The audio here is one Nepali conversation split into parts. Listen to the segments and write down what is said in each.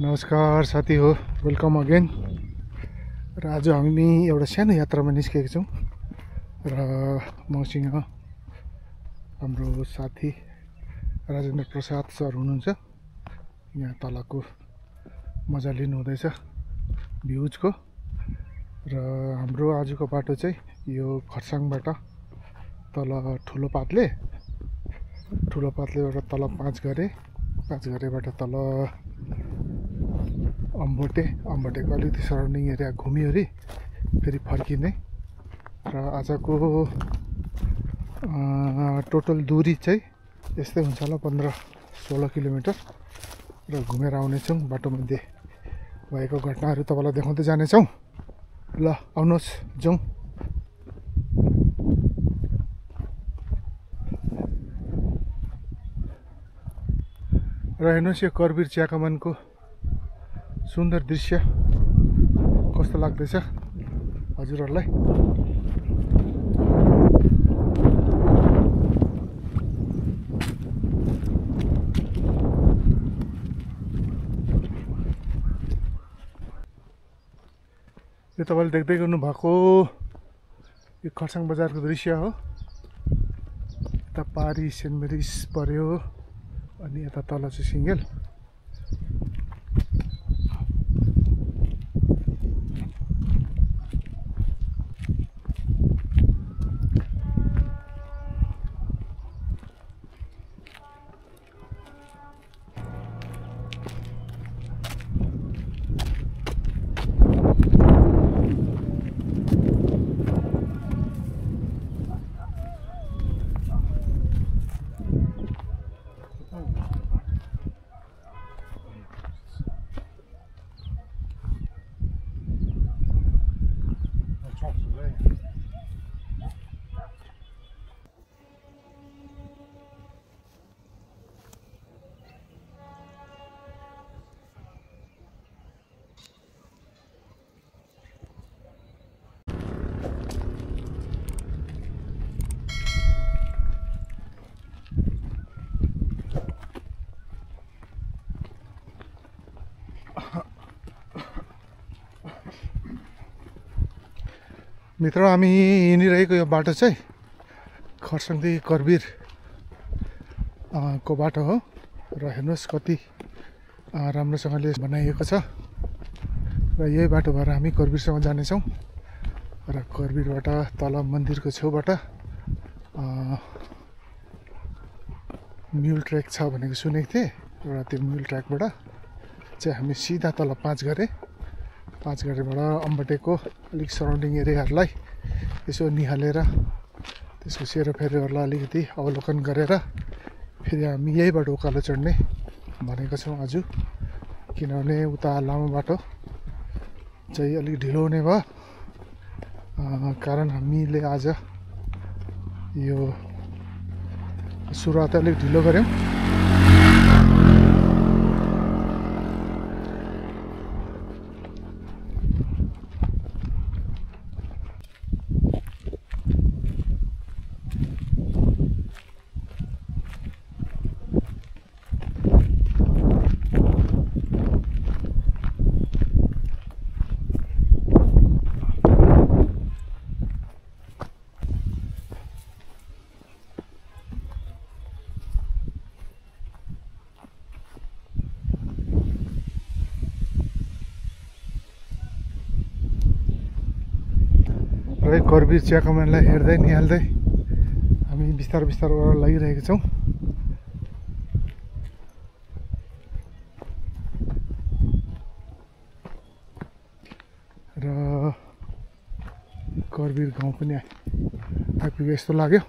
नमस्कार साथी हो, वेलकम अगेन। र आज हामी एउटा सानो यात्रामा निस्केका छौँ र मसँग हाम्रो साथी राजेन्द्र प्रसाद सर हुनुहुन्छ। यहाँ तलको मजा लिनुहुँदैछ भ्युजको। र हाम्रो आजको बाटो चाहिँ यो खरसाङबाट तल ठुलो पात्लेबाट तल पाँच घरेबाट तल अम्बोटेको अलिकति सराउन्डिङ एरिया घुमिवरी फेरि फर्किने। र आजको टोटल दूरी चाहिँ यस्तै हुन्छ होला 15-16 किलोमिटर। र घुमेर आउनेछौँ, बाटोमध्ये भएको घटनाहरू तपाईँलाई देखाउँदै जानेछौँ। ल आउनुहोस्, जाउँ। र हेर्नुहोस् यो करवीर चियाकमानको सुन्दर दृश्य कस्तो लाग्दैछ हजुरहरूलाई। यो तपाईँले देख्दै गर्नु भएको यो खरसाङ बजारको दृश्य हो। यता पारी सेन्ट मेरिज पर्यो, अनि यता तल चाहिँ सिङ्गेल। मित्र, हामी हिँडिरहेको यो बाटो चाहिँ खरसाङदेखि करवीर को बाटो हो। र हेर्नुहोस् कति राम्रोसँगले बनाइएको छ। र यही बाटो भएर हामी करवीरसम्म जानेछौँ। र करवीरबाट तल मन्दिरको छेउबाट म्युल ट्र्याक छ भनेको सुनेको थिएँ। र त्यो म्युल ट्र्याकबाट चाहिँ हामी सिधा तल पाँच घरेबाट अम्बटेको अलिक सराउन्डिङ एरियाहरूलाई यसो निहालेर त्यसको सेरोफेरोहरूलाई अलिकति अवलोकन गरेर फेरि हामी यहीबाट उकालो चढ्ने भनेको छौँ आज। किनभने उता लामो बाटो चाहिँ अलिक ढिलो हुने भयो, कारण हामीले आज यो सुरुवात अलिक ढिलो गऱ्यौँ। र करवीर चियाकमानलाई हेर्दै निहाल्दै हामी बिस्तारो बिस्तारो लागिरहेका छौँ। र करवीर गाउँ पनि आइपुग्यो जस्तो लाग्यो।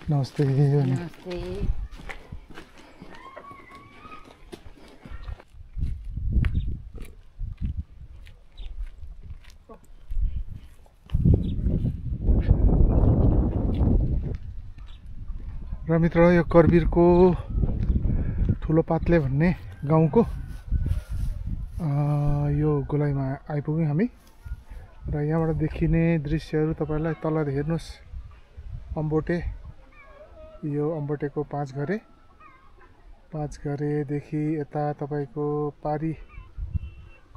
नमस्ते। नमस्ते। र मित्र यो करबिरको ठुलो पात्ले भन्ने गाउँको यो गोलाइमा आइपुग्यौँ हामी। र यहाँबाट देखिने दृश्यहरू तपाईलाई तल हेर्नुहोस्, अम्बोटे, यो अम्बोटेको पाँच घरेदेखि यता तपाईको पारी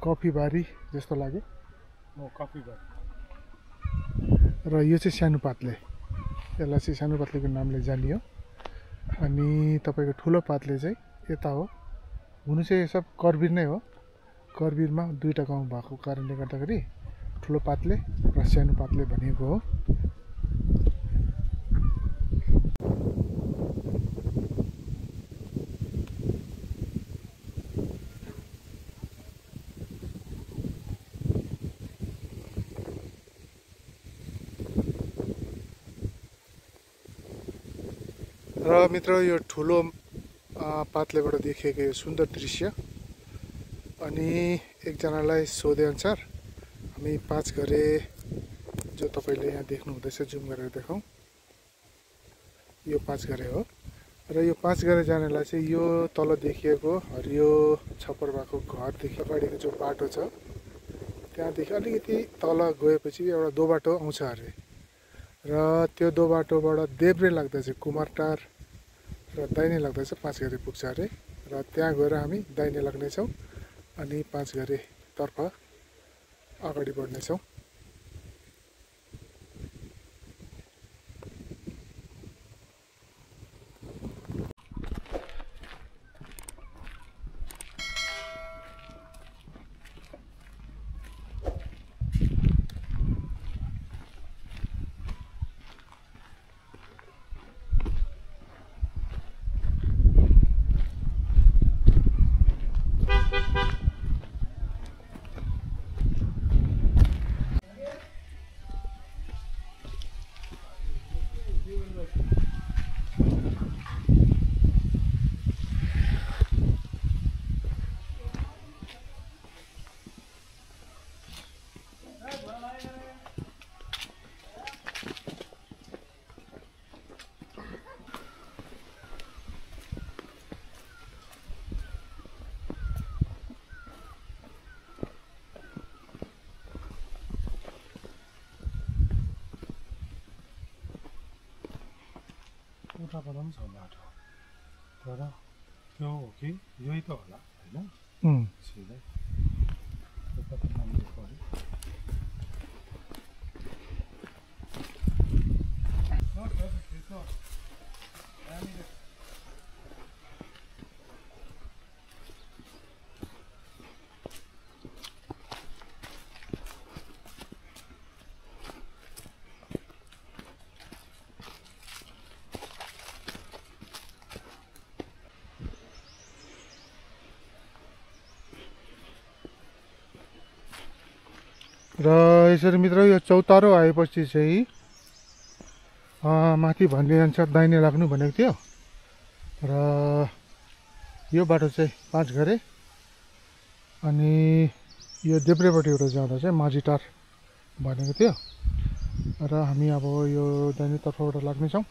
कफी बारी जस्तो लाग्यो। कफी बारी र यो चाहिँ सानो पात्ले, यसलाई चाहिँ सानो पात्लेको नामले जानियो। अनि तपाईको ठुलो पात्ले चाहिँ यता हो। हुनु चाहिँ सब करबिर नै हो। करबिरमा दुईटा गाउँ भएको कारणले गर्दाखेरि ठुलो पात्ले र सानो पात्ले भनिएको हो। र मित्र यो ठुलो पात्लेबाट देखिएको यो सुन्दर दृश्य। अनि एकजनालाई सोधे अनुसार हामी 5 घरे जो तपाईले यहाँ देख्नु हुँदैछ, जुम गरेर देखाउँ, यो 5 घरे हो। र यो 5 घरे जानलाई चाहिँ यो तल देखिएको हरियो छप्पर भएको घरदेखि अगाडिको जो बाटो छ त्यहाँदेखि अलिकति तल गएपछि एउटा दो बाटो आउँछ अरे। र त्यो दो बाटोबाट देब्रे लाग्दा चाहिँ कुमारटार र दाहिने लाग्दा चाहिँ 5 घरे पुग्छ अरे। र त्यहाँ गएर हामी दाहिने लाग्नेछौँ अनि 5 घरे तर्फ अगाडि बढ्नेछौँ। उताबाट पनि छ बाटो, तर त्यो हो कि यही त होला होइन? सिधै त्यता त नाम्नु पर्यो। र यसरी मित्र यो चौतारो आएपछि चाहिँ माथि भन्ने अनुसार दाहिने लाग्नु भनेको थियो। र यो बाटो चाहिँ 5 घरे अनि यो देब्रेपट्टि एउटा जाँदा चाहिँ माझीटार भनेको थियो। र हामी अब यो दाहिने तर्फबाट लाग्नेछौँ।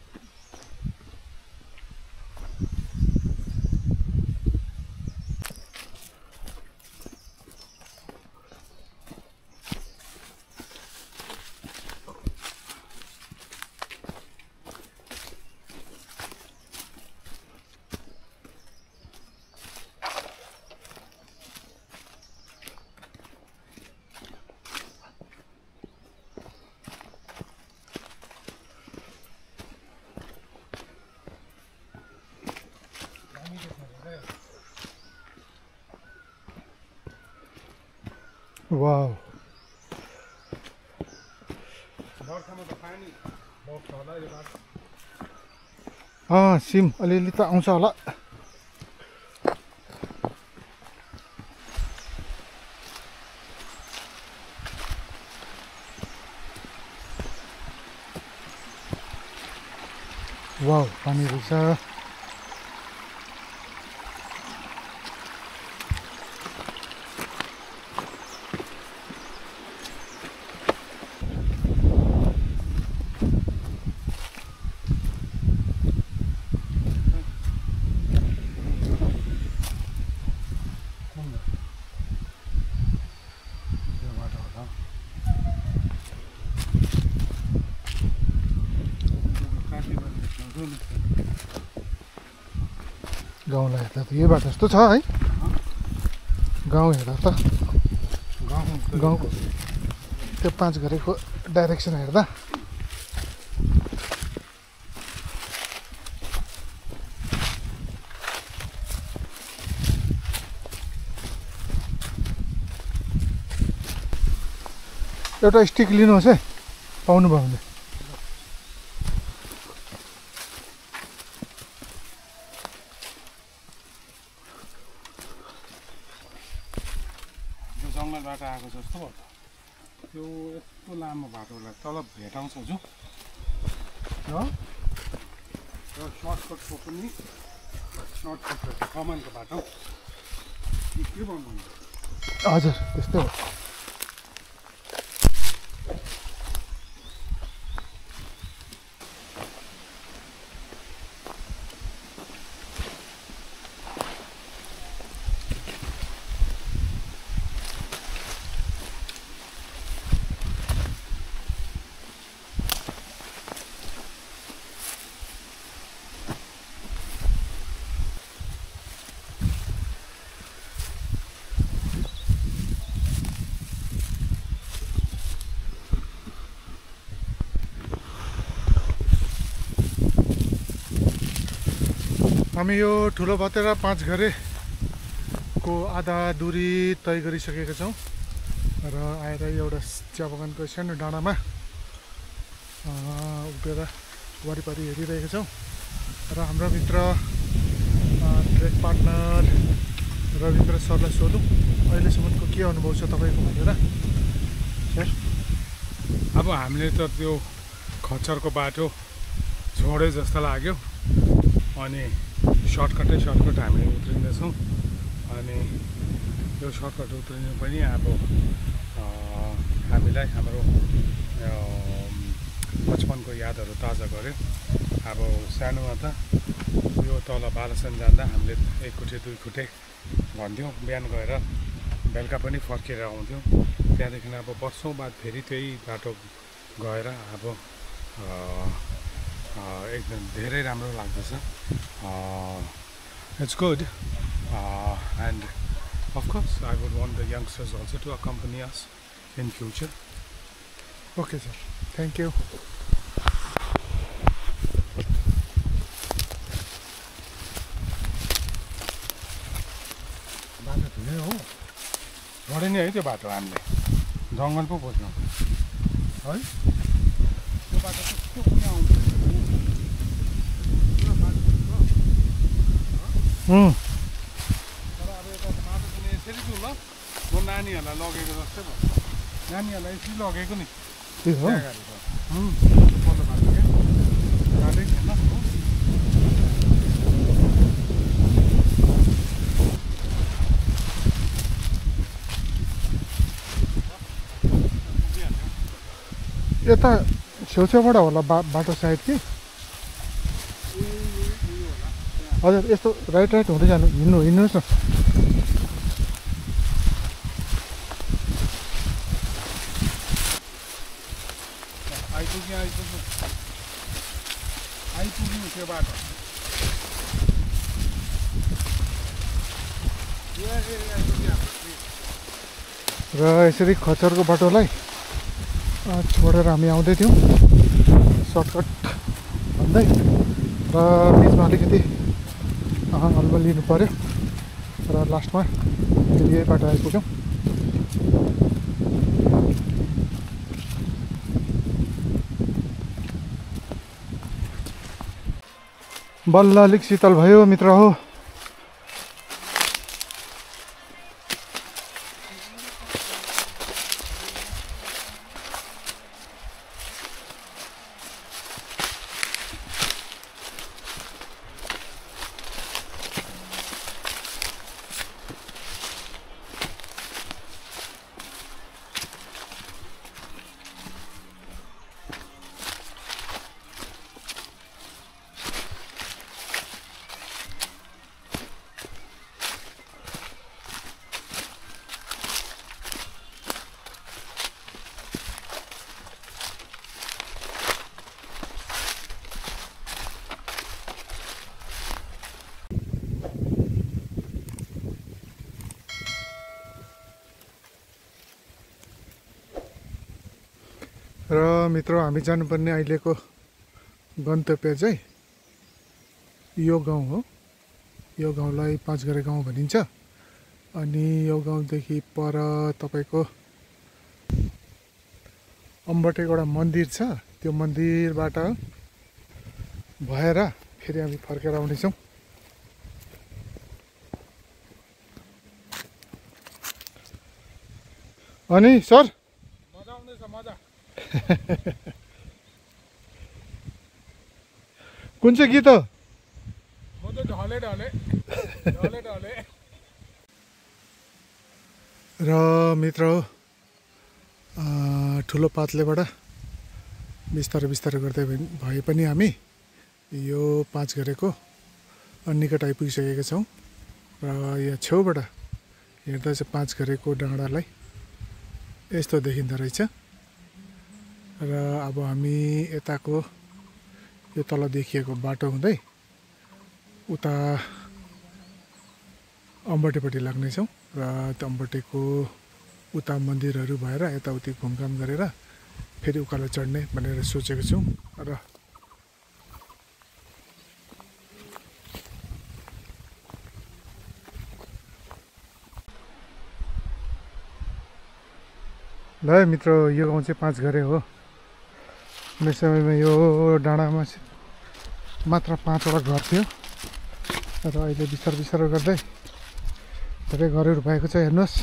वाउ, सिम अलिअलि त आउँछ होला। वाउ, पानी रहेछ। गाउँलाई हेर्दा त यही बाटो जस्तो छ है गाउँ हेर्दा त गाउँको त्यो 5 घरेको डाइरेक्सन हेर्दा एउटा स्टिक लिनुहोस् है पाउनुभयो भने जङ्गलबाट आएको जस्तो भयो त त्यो यस्तो लामो बाटोलाई तल भेटाउँछ जो र सर्टकटको पनि सर्टकट कमानको बाटो के भन्नु हजुर त्यस्तै हो हामी यो ठुलो भतेरा 5 घरेको आधा दूरी तय गरिसकेका छौँ र आएर एउटा चिया बगानको सानो डाँडामा उभिएर वरिपरि हेरिरहेका छौँ र हाम्रो मित्र ट्रेक पार्टनर रविन्द्र सरलाई सोधौँ अहिलेसम्मको के अनुभव छ तपाईँको भनेर सर अब हामीले त त्यो खच्चरको बाटो छोडे जस्तो लाग्यो अनि सर्टकट हामीले उत्रिँदैछौँ अनि यो सर्टकट उत्रिनु पनि अब हामीलाई हाम्रो बचपनको यादहरू ताजा गर्यो अब सानोमा त यो तल बालासन जाँदा हामीले 1 खुटे 2 खुटे भन्थ्यौँ बिहान गएर बेलुका पनि फर्केर आउँथ्यौँ त्यहाँदेखि अब वर्षौँ बाद फेरि त्यही बाटो गएर अब एकदम धेरै राम्रो लाग्दछ it's good and of course I would want the youngsters also to accompany us in future. Okay sir, thank you. बाटो ठुलै हो झोडे नि है त्यो बाटो हामीले जङ्गल पो खोज्नु है त्यो बाटो कस्तो पनि आउँछ तर अब यता बाटो पनि यसरी जाउँ ल म नानीहरूलाई लगेको जस्तै भयो नानीहरूलाई यसरी लगेको नि त्यही हो गाडी त पल्लो बाटो क्या बाटै थिएन हो यता छेउछेउबाट होला बाटो सायद कि हजुर यस्तो राइट हुँदै जानु हिँड्नुहोस् न आइपुग्नु त्यो बाटो र यसरी खच्चरको बाटोलाई छोडेर हामी आउँदै थियौँ सर्टकट भन्दै र बिचमा अलिकति हलमा लिनु पर्यो र लास्टमा यही बाटो आइपुग्यौँ बल्ल अलिक शीतल भयो मित्र हो र मित्र हामी जानुपर्ने अहिलेको गन्तव्य चाहिँ यो गाउँ हो। यो गाउँलाई पाँचघरे गाउँ भनिन्छ। अनि यो गाउँदेखि पर तपाईको अम्बटेको एउटा मन्दिर छ। त्यो मन्दिरबाट भएर फेरि हामी फर्केर आउनेछौँ। अनि सर मजा आउँदैछ मजा। कुन चाहिँ गीत हो? म त ढले ढले ढले ढले। र मित्र हो ठुलो पातलेबाट बिस्तारै बिस्तारै गर्दै भए पनि हामी यो पाँचघरेको निकट आइपुगिसकेका छौँ। र यहाँ छेउबाट हेर्दा चाहिँ पाँचघरेको डाँडालाई यस्तो देखिँदो रहेछ। र अब हामी यताको यो तल देखिएको बाटो हुँदै उता अम्बटेपट्टि लाग्नेछौँ। र त्यो अम्बटेको उता मन्दिरहरू भएर यताउति घुमघाम गरेर फेरि उकालो चढ्ने भनेर सोचेको छौँ। र ल मित्र यो गाउँ चाहिँ पाँचघरे हो। कुनै समयमा यो डाँडामा मात्र 5वटा घर थियो र अहिले बिस्तारै बिस्तारै गर्दै धेरै घरहरू भएको छ। हेर्नुहोस्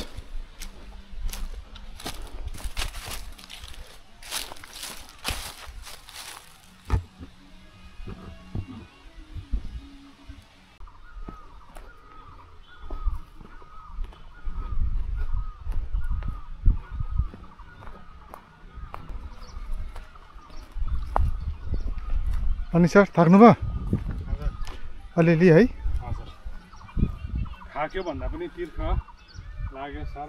अनि सर थाक्नुभयो अलिअलि है? हजुर खाक्यो भन्दा पनि तीर्थ लाग्यो सर।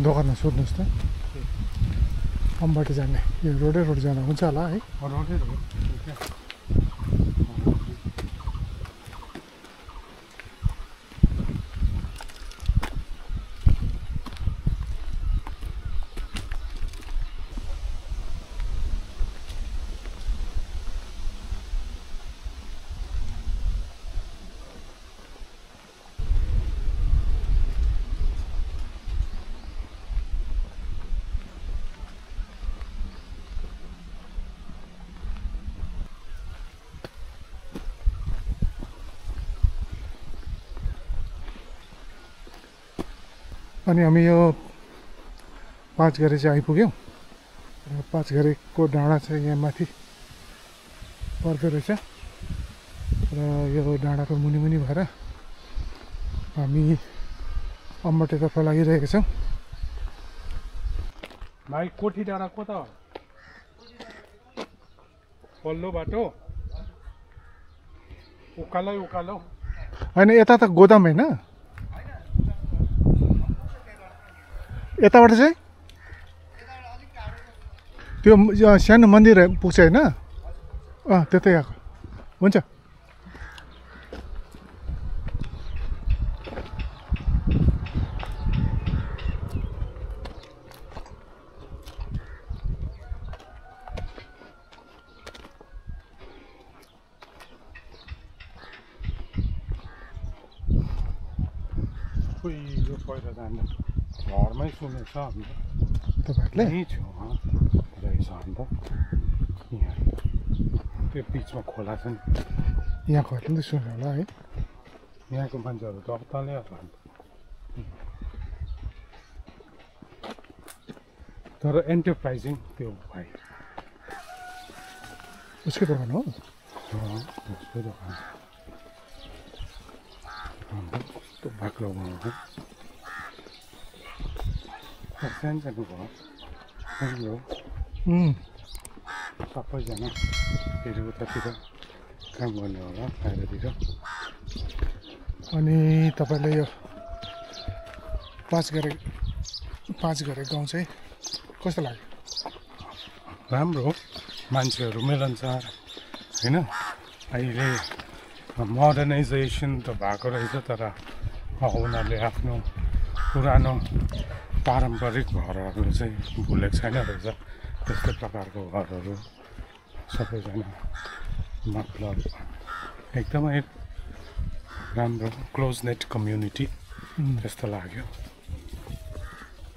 दोकानमा सोध्नुहोस् त अम्बटे जाने यो रोडै रोड जाँदा हुन्छ होला है? रोडै रोड। अनि हामी यो पाँचघरे चाहिँ आइपुग्यौँ। र पाँचघरेको डाँडा चाहिँ यहाँ माथि पर्दो रहेछ। र यो डाँडाको मुनि मुनि भएर हामी अम्बटेतर्फ लागिरहेका छौँ। भाइ कोठी डाँडा को त पल्लो बाटो उकालै उकालो होइन यता त गोदाम होइन? यताबाट चाहिँ त्यो सानो मन्दिर पुग्छ होइन? त्यतै आएको हुन्छ। यो पहिला जाँदा घरमै सुनेको छ अन्त तपाईँहरूले यहीँ छेउमा रहेछ अन्त यहाँ त्यो बिचमा खोला छ नि यहाँ खर्च त सुन्नु होला है यहाँको मान्छेहरू त तलै होला तर एन्टरप्राइजिङ त्यो भाइ उसकै दोकान हो उसको दोकान कस्तो बाक्लो गाउँ हो सानो सानो भयो सबैजना फेरि उतातिर काम गर्ने होला बाहिरतिर अनि तपाईँले यो पाँच घरे गाउँ चाहिँ कस्तो लाग्यो राम्रो हो मान्छेहरू मिलनसार होइन अहिले मोडर्नाइजेसन त भएको रहेछ तर उनीहरूले आफ्नो पुरानो पारम्परिक घरहरू चाहिँ भुलेको छैन रहेछ त्यस्तै प्रकारको घरहरू सबैजना मतलब एकदमै राम्रो क्लोज नेट कम्युनिटी त्यस्तो लाग्यो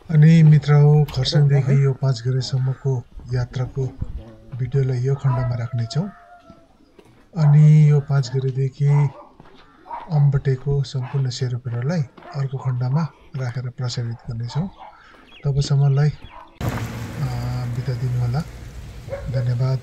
अनि मित्रहरू खरसाङदेखि यो पाँच घरेसम्मको यात्राको भिडियोलाई यो खण्डमा राख्नेछौँ अनि यो पाँच घरेदेखि अम्बटेको सम्पूर्ण सेरोफेरोलाई अर्को खण्डमा राखेर प्रसारित गर्नेछौँ तबसम्मलाई बिदा दिनुहोला धन्यवाद